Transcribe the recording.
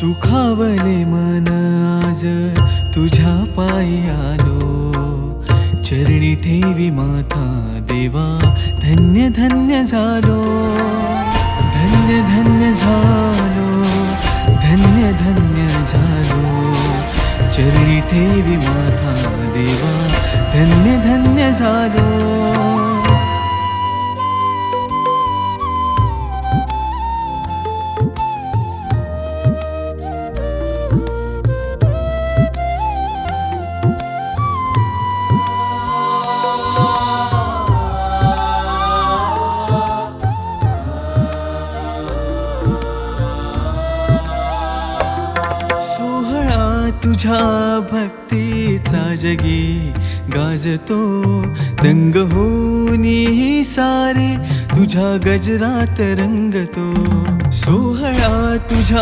सुखावले मन आज तुझ्या पायी आलो, चरणी ठेवी माथा देवा, धन्य धन्य झालो, धन्य धन्य झालो, धन्य धन्य झालो, चरणी ठेवी माथा देवा, धन्य धन्य झालो. तुझ्या भक्तीचा जगी गाजतो, दंग होनी सारे तुझ्या गजरात रंगतो. सोहळा तुझ्या